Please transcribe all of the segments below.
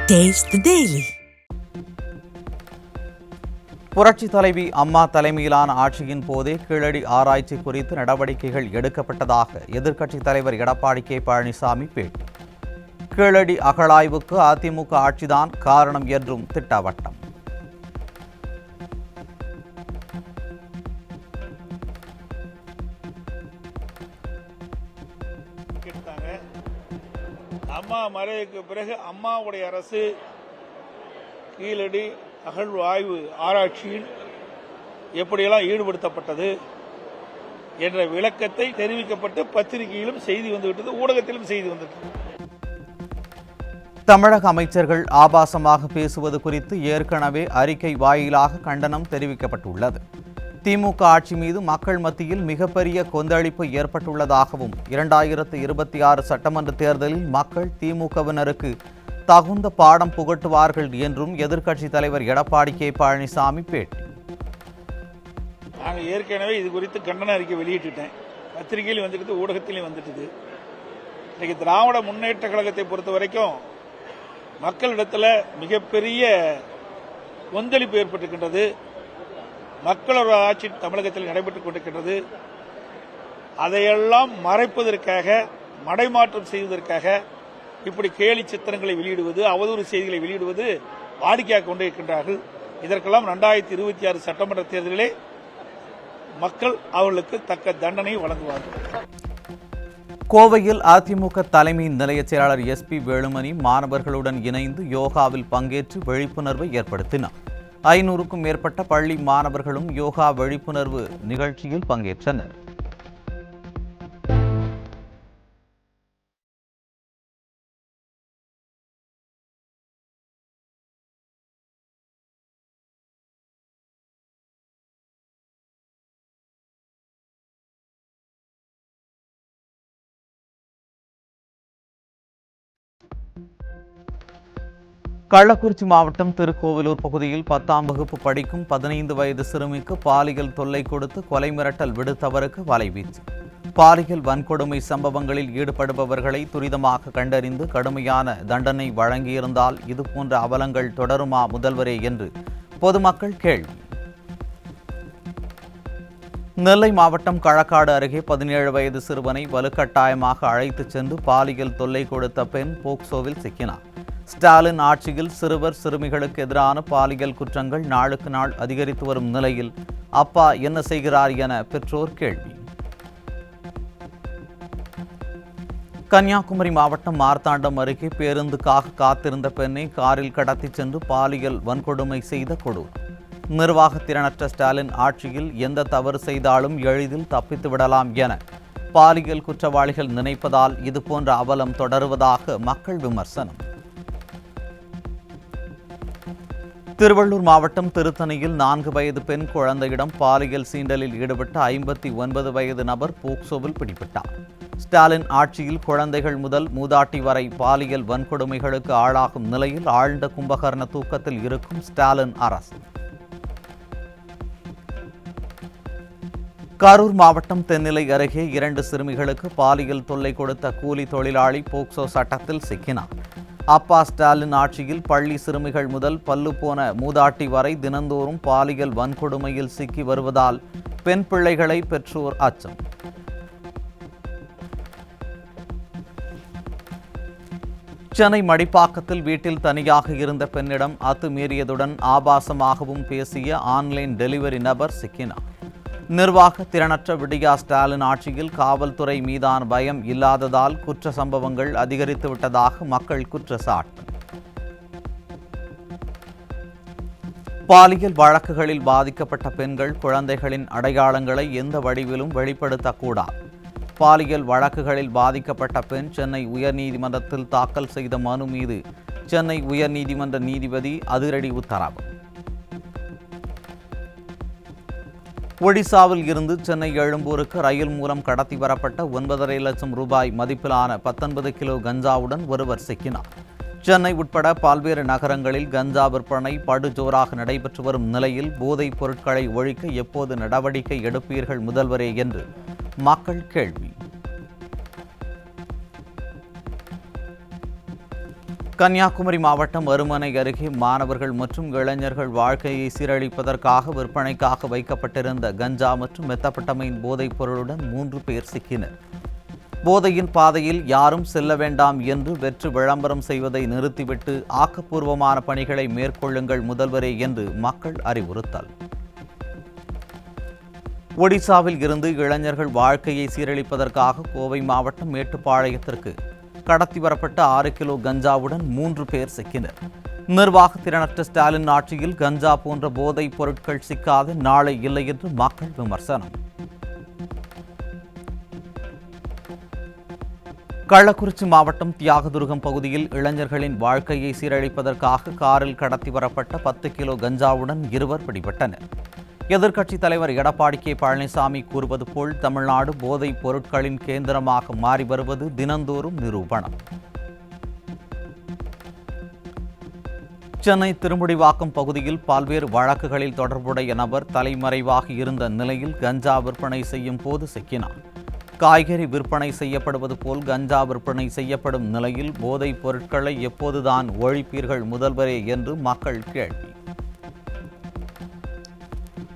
Taste the Daily. புரட்சி தலைவி அம்மா தலைமையிலான ஆட்சியின் போதே கீழடி ஆராய்ச்சி குறித்து நடவடிக்கைகள் எடுக்கப்பட்டதாக எதிர்க்கட்சித் தலைவர் எடப்பாடி கே பழனிசாமி பேட்டி. கீழடி அகழாய்வுக்கு அதிமுக ஆட்சிதான் காரணம் என்றும் திட்டவட்டம். அம்மா மறைவுக்கு பிறகு அம்மாவுடைய அரசு கீழடி அகழ்வாய்வு ஆராய்ச்சியில் எப்படியெல்லாம் ஈடுபடுத்தப்பட்டது என்ற விளக்கத்தை தெரிவிக்கப்பட்டு பத்திரிகையிலும் செய்தி வந்துவிட்டது, ஊடகத்திலும் செய்தி வந்துவிட்டது. தமிழக அமைச்சர்கள் ஆபாசமாக பேசுவது குறித்து ஏற்கனவே அறிக்கை வாயிலாக கண்டனம் தெரிவிக்கப்பட்டுள்ளது. திமுக ஆட்சி மீது மக்கள் மத்தியில் மிகப்பெரிய கொந்தளிப்பு ஏற்பட்டுள்ளதாகவும் 2026 சட்டமன்ற தேர்தலில் மக்கள் திமுகவினருக்கு தகுந்த பாடம் புகட்டுவார்கள் என்றும் எதிர்க்கட்சித் தலைவர் எடப்பாடி கே பழனிசாமி பேட்டி. நாங்கள் ஏற்கனவே இது குறித்து கண்டன அறிக்கை வெளியிட்டுட்டேன், பத்திரிகையிலும் வந்துட்டு ஊடகத்திலையும் வந்துட்டு. இன்னைக்கு திராவிட முன்னேற்ற கழகத்தை பொறுத்த வரைக்கும் மக்களிடத்தில் மிகப்பெரிய கொந்தளிப்பு ஏற்பட்டிருக்கின்றது. மக்களோட ஆட்சி தமிழகத்தில் நடைபெற்றுக் கொண்டிருக்கின்றது. அதையெல்லாம் மறைப்பதற்காக, மடைமாற்றம் செய்வதற்காக இப்படி கேலி சித்திரங்களை வெளியிடுவது, அவதூறு செய்திகளை வெளியிடுவது வாடிக்கையாக கொண்டிருக்கின்றார்கள். இதற்கெல்லாம் 2026 சட்டமன்ற தேர்தலிலே மக்கள் அவர்களுக்கு தக்க தண்டனை வழங்குவார்கள். கோவையில் அதிமுக தலைமை நிலைய செயலாளர் SP வேலுமணி மாணவர்களுடன் இணைந்து யோகாவில் பங்கேற்று விழிப்புணர்வை ஏற்படுத்தினார். 500க்கும் மேற்பட்ட பள்ளி மாணவர்களும் யோகா விழிப்புணர்வு நிகழ்ச்சியில் பங்கேற்றனர். கள்ளக்குறிச்சி மாவட்டம் திருக்கோவிலூர் பகுதியில் 10ஆம் வகுப்பு படிக்கும் 15 வயது சிறுமிக்கு பாலியல் தொல்லை கொடுத்து கொலை மிரட்டல் விடுத்தவருக்கு வலைவீச்சு. பாலியல் வன்கொடுமை சம்பவங்களில் ஈடுபடுபவர்களை துரிதமாக கண்டறிந்து கடுமையான தண்டனை வழங்கியிருந்தால் இதுபோன்ற அவலங்கள் தொடருமா முதல்வரே என்று பொதுமக்கள் கேள்வி. நெல்லை மாவட்டம் களக்காடு அருகே 17 வயது சிறுவனை வலுக்கட்டாயமாக அழைத்துச் சென்று பாலியல் தொல்லை கொடுத்த பெண் போக்சோவில் சிக்கினார். ஸ்டாலின் ஆட்சியில் சிறுவர் சிறுமிகளுக்கு எதிரான பாலியல் குற்றங்கள் நாளுக்கு நாள் அதிகரித்து வரும் நிலையில் அப்பா என்ன செய்கிறார் என பெற்றோர் கேள்வி. கன்னியாகுமரி மாவட்டம் மார்த்தாண்டம் அருகே பேருந்துக்காக காத்திருந்த பெண்ணை காரில் கடத்தி சென்று பாலியல் வன்கொடுமை செய்த கொடூரம். நிர்வாக திறனற்ற ஸ்டாலின் ஆட்சியில் எந்த தவறு செய்தாலும் எளிதில் தப்பித்து விடலாம் என பாலியல் குற்றவாளிகள் நினைப்பதால் இதுபோன்ற அவலம் தொடருவதாக மக்கள் விமர்சனம். திருவள்ளூர் மாவட்டம் திருத்தணியில் 4 வயது பெண் குழந்தையிடம் பாலியல் சீண்டலில் ஈடுபட்ட 59 வயது நபர் போக்சோவில் பிடிபட்டார். ஸ்டாலின் ஆட்சியில் குழந்தைகள் முதல் மூதாட்டி வரை பாலியல் வன்கொடுமைகளுக்கு ஆளாகும் நிலையில் ஆழ்ந்த கும்பகர்ண தூக்கத்தில் இருக்கும் ஸ்டாலின் அரசு. கரூர் மாவட்டம் தென்னிலை அருகே 2 சிறுமிகளுக்கு பாலியல் தொல்லை கொடுத்த கூலி தொழிலாளி போக்சோ சட்டத்தில் சிக்கினார். அப்பா ஸ்டாலின் ஆட்சியில் பள்ளி சிறுமிகள் முதல் பல்லு போன மூதாட்டி வரை தினந்தோறும் பாலியல் வன்கொடுமையில் சிக்கி வருவதால் பெண் பிள்ளைகளை பெற்றோர் அச்சம். சென்னை மடிப்பாக்கத்தில் வீட்டில் தனியாக இருந்த பெண்ணிடம் அத்துமீறியதுடன் ஆபாசமாகவும் பேசிய ஆன்லைன் டெலிவரி நபர் சிக்கினார். நிர்வாக திறனற்ற விடியா ஸ்டாலின் ஆட்சியில் காவல்துறை மீதான பயம் இல்லாததால் குற்ற சம்பவங்கள் அதிகரித்துவிட்டதாக மக்கள் குற்றச்சாட்டு. பாலியல் வழக்குகளில் பாதிக்கப்பட்ட பெண்கள் குழந்தைகளின் அடையாளங்களை எந்த வடிவிலும் வெளிப்படுத்தக்கூடாது. பாலியல் வழக்குகளில் பாதிக்கப்பட்ட பெண் சென்னை உயர்நீதிமன்றத்தில் தாக்கல் செய்த மனு மீது சென்னை உயர்நீதிமன்ற நீதிபதி அதிரடி உத்தரவு. ஒடிசாவில் இருந்து சென்னை எழும்பூருக்கு ரயில் மூலம் கடத்தி வரப்பட்ட 9.5 லட்சம் ரூபாய் மதிப்பிலான 19 கிலோ கஞ்சாவுடன் ஒருவர் சிக்கினார். சென்னை உட்பட பல்வேறு நகரங்களில் கஞ்சா விற்பனை படுஜோராக நடைபெற்று வரும் நிலையில் போதைப் பொருட்களை ஒழிக்க எப்போது நடவடிக்கை எடுப்பீர்கள் முதல்வரே என்று மக்கள் கேள்வி. கன்னியாகுமரி மாவட்டம் அருமனை அருகே மாணவர்கள் மற்றும் இளைஞர்கள் வாழ்க்கையை சீரழிப்பதற்காக விற்பனைக்காக வைக்கப்பட்டிருந்த கஞ்சா மற்றும் மெத்தப்பட்டமைன் போதைப் பொருளுடன் 3 பேர் சிக்கினர். போதையின் பாதையில் யாரும் செல்ல வேண்டாம் என்று வெற்று விளம்பரம் செய்வதை நிறுத்திவிட்டு ஆக்கப்பூர்வமான பணிகளை மேற்கொள்ளுங்கள் முதல்வரே என்று மக்கள் அறிவுறுத்தல். ஒடிசாவில் இருந்து இளைஞர்கள் வாழ்க்கையை சீரழிப்பதற்காக கோவை மாவட்டம் மேட்டுப்பாளையத்திற்கு கடத்தி வரப்பட்ட 6 கிலோ கஞ்சாவுடன் 3 பேர் சிக்கினர். நிர்வாக திறனற்ற ஸ்டாலின் ஆட்சியில் கஞ்சா போன்ற போதைப் பொருட்கள் சிக்காத நாளை இல்லை என்று மக்கள் விமர்சனம். கள்ளக்குறிச்சி மாவட்டம் தியாகதுருகம் பகுதியில் இளைஞர்களின் வாழ்க்கையை சீரழிப்பதற்காக காரில் கடத்தி வரப்பட்ட 10 கிலோ கஞ்சாவுடன் 2 பிடிபட்டனர். எதிர்க்கட்சித் தலைவர் எடப்பாடி கே பழனிசாமி கூறுவது போல் தமிழ்நாடு போதைப் பொருட்களின் கேந்திரமாக மாறி வருவது தினந்தோறும் நிரூபணம். சென்னை திருமுடிவாக்கம் பகுதியில் பல்வேறு வழக்குகளில் தொடர்புடைய நபர் தலைமறைவாக இருந்த நிலையில் கஞ்சா விற்பனை செய்யும் போது சிக்கினார். காய்கறி விற்பனை செய்யப்படுவது போல் கஞ்சா விற்பனை செய்யப்படும் நிலையில் போதைப் பொருட்களை எப்போதுதான் ஒழிப்பீர்கள் முதல்வரே என்று மக்கள் கேள்வி.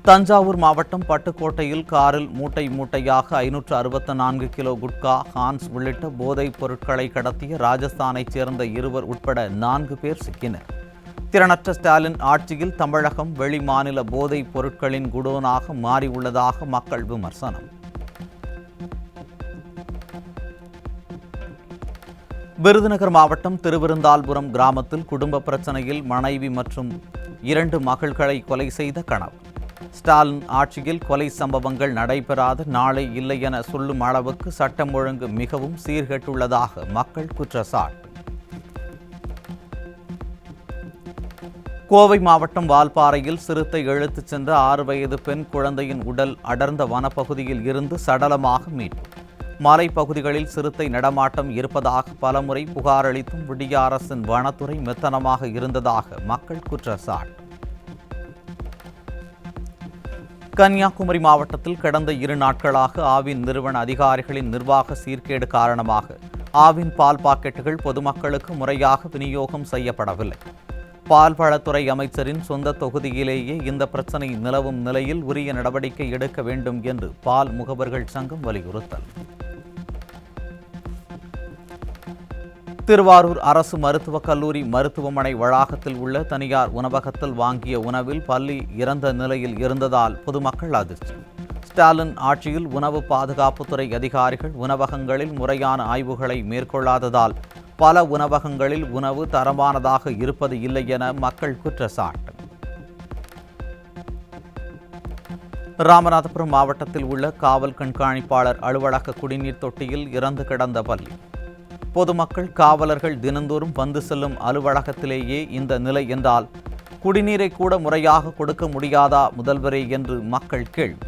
தஞ்சாவூர் மாவட்டம் பட்டுக்கோட்டையில் காரில் மூட்டை மூட்டையாக 564 கிலோ குட்கா, ஹான்ஸ் உள்ளிட்ட போதைப் பொருட்களை கடத்திய ராஜஸ்தானைச் சேர்ந்த 2 உட்பட 4 பேர் சிக்கினர். திறனற்ற ஸ்டாலின் ஆட்சியில் தமிழகம் வெளி மாநில போதைப் பொருட்களின் குடோனாக மாறியுள்ளதாக மக்கள் விமர்சனம். விருதுநகர் மாவட்டம் திருவிருந்தாள்புரம் கிராமத்தில் குடும்ப பிரச்சனையில் மனைவி மற்றும் 2 மகள்களை கொலை செய்த கணவர். ஸ்டாலின் ஆட்சியில் கொலை சம்பவங்கள் நடைபெறாத நாளை இல்லை என சொல்லும் அளவுக்கு சட்டம் ஒழுங்கு மிகவும் சீர்கெட்டுள்ளதாக மக்கள் குற்றச்சாட்டு. கோவை மாவட்டம் வால்பாறையில் சிறுத்தை இழுத்துச் சென்ற 6 வயது பெண் குழந்தையின் உடல் அடர்ந்த வனப்பகுதியில் இருந்து சடலமாக மீட்பு. மலைப்பகுதிகளில் சிறுத்தை நடமாட்டம் இருப்பதாக பலமுறை புகார் அளித்தும் விடிய அரசின் வனத்துறை மெத்தனமாக இருந்ததாக மக்கள் குற்றச்சாட்டு. கன்னியாகுமரி மாவட்டத்தில் கடந்த 2 நாட்களாக ஆவின் நிறுவன அதிகாரிகளின் நிர்வாக சீர்கேடு காரணமாக ஆவின் பால் பாக்கெட்டுகள் பொதுமக்களுக்கு முறையாக விநியோகம் செய்யப்படவில்லை. பால்வளத்துறை அமைச்சரின் சொந்த தொகுதியிலேயே இந்த பிரச்சினை நிலவும் நிலையில் உரிய நடவடிக்கை எடுக்க வேண்டும் என்று பால் முகவர்கள் சங்கம் வலியுறுத்தல். திருவாரூர் அரசு மருத்துவக் கல்லூரி மருத்துவமனை வளாகத்தில் உள்ள தனியார் உணவகத்தில் வாங்கிய உணவில் பல்லி இறந்த நிலையில் இருந்ததால் பொதுமக்கள் அதிர்ச்சி. ஸ்டாலின் ஆட்சியில் உணவு பாதுகாப்புத்துறை அதிகாரிகள் உணவகங்களில் முறையான ஆய்வுகளை மேற்கொள்ளாததால் பல உணவகங்களில் உணவு தரமானதாக இருப்பது இல்லை என மக்கள் குற்றச்சாட்டு. ராமநாதபுரம் மாவட்டத்தில் உள்ள காவல் கண்காணிப்பாளர் அலுவலக குடிநீர் தொட்டியில் இறந்து கிடந்த பல்லி. பொதுமக்கள் காவலர்கள் தினந்தோறும் வந்து செல்லும் அலுவலகத்திலேயே இந்த நிலை என்றால் குடிநீரை கூட முறையாக கொடுக்க முடியாதா முதல்வரே என்று மக்கள் கேள்வி.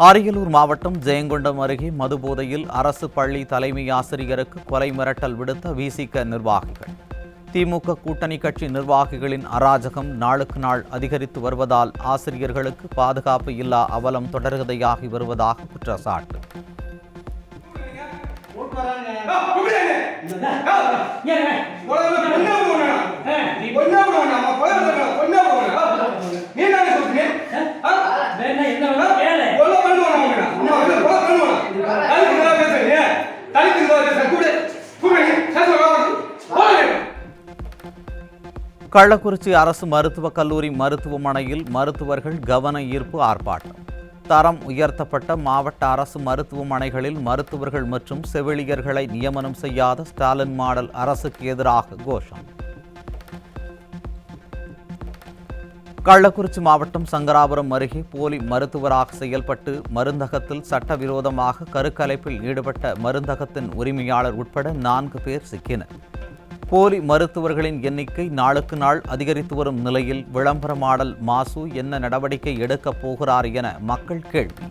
அரியலூர் மாவட்டம் ஜெயங்கொண்டம் அருகே மதுபோதையில் அரசு பள்ளி தலைமை ஆசிரியருக்கு கொலை மிரட்டல் விடுத்த விசிக நிர்வாகிகள். திமுக கூட்டணி கட்சி நிர்வாகிகளின் அராஜகம் நாளுக்கு நாள் அதிகரித்து வருவதால் ஆசிரியர்களுக்கு பாதுகாப்பு இல்லா அவலம் தொடர்கதையாகி வருவதாக குற்றச்சாட்டு. கள்ளக்குறிச்சி அரசு மருத்துவக் கல்லூரி மருத்துவமனையில் மருத்துவர்கள் கவன ஈர்ப்பு ஆர்ப்பாட்டம். தரம் உயர்த்தப்பட்ட மாவட்ட அரசு மருத்துவமனைகளில் மருத்துவர்கள் மற்றும் செவிலியர்களை நியமனம் செய்யாத ஸ்டாலின் மாடல் அரசுக்கு எதிராக கோஷம். கள்ளக்குறிச்சி மாவட்டம் சங்கராபுரம் அருகே போலி மருத்துவராக செயல்பட்டு மருந்தகத்தில் சட்டவிரோதமாக கருக்கலைப்பில் ஈடுபட்ட மருந்தகத்தின் உரிமையாளர் உட்பட 4 பேர் சிக்கினர். போலி மருத்துவர்களின் எண்ணிக்கை நாளுக்கு நாள் அதிகரித்து வரும் நிலையில் விளம்பர மாடல் மாசு என்ன நடவடிக்கை எடுக்கப் போகிறார் என மக்கள் கேள்வி.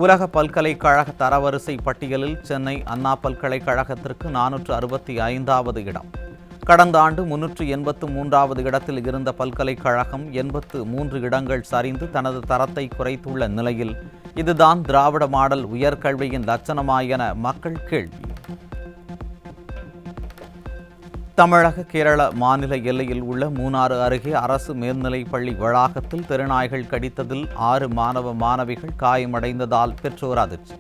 உலக பல்கலைக்கழக தரவரிசை பட்டியலில் சென்னை அண்ணா பல்கலைக்கழகத்திற்கு 465வது இடம். கடந்த ஆண்டு 383வது இடத்தில் இருந்த பல்கலைக்கழகம் 83 இடங்கள் சரிந்து தனது தரத்தை குறைத்துள்ள நிலையில் இதுதான் திராவிட மாடல் உயர்கல்வியின் லட்சணமா என மக்கள் கேள்வி. தமிழக கேரள மாநில எல்லையில் உள்ள மூணாறு அருகே அரசு மேல்நிலைப் பள்ளி வளாகத்தில் தெருநாய்கள் கடித்ததில் 6 மாணவ மாணவிகள் காயமடைந்ததால் பெற்றோர் அதிர்ச்சி.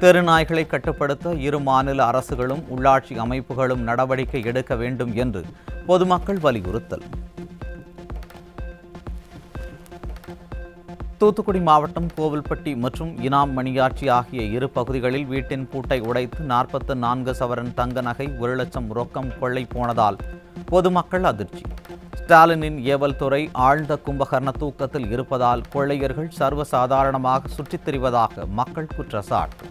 தெருநாய்களை கட்டுப்படுத்த இரு மாநில அரசுகளும் உள்ளாட்சி அமைப்புகளும் நடவடிக்கை எடுக்க வேண்டும் என்று பொதுமக்கள் வலியுறுத்தல். தூத்துக்குடி மாவட்டம் கோவில்பட்டி மற்றும் இனாம் மணியாச்சி ஆகிய இரு பகுதிகளில் வீட்டின் பூட்டை உடைத்து 44 சவரன் தங்க நகை 1 லட்சம் ரொக்கம் கொள்ளை போனதால் பொதுமக்கள் அதிர்ச்சி. ஸ்டாலினின் ஏவல் துறை ஆழ்ந்த கும்பகர்ண தூக்கத்தில் இருப்பதால் கொள்ளையர்கள் சர்வசாதாரணமாக சுற்றித் திரிவதாக மக்கள் குற்றச்சாட்டு.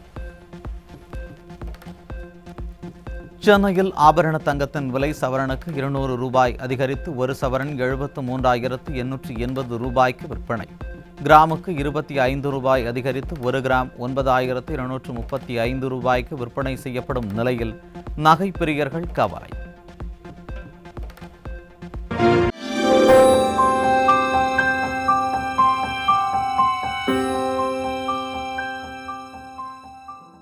சென்னையில் ஆபரண தங்கத்தின் விலை சவரனுக்கு 200 ரூபாய் அதிகரித்து 1 சவரன் 73,880 ரூபாய்க்கு விற்பனை. கிராமுக்கு 25 ரூபாய் அதிகரித்து 1 கிராம் 9,235 ரூபாய்க்கு விற்பனை செய்யப்படும் நிலையில் நகை பிரியர்கள் கவலை.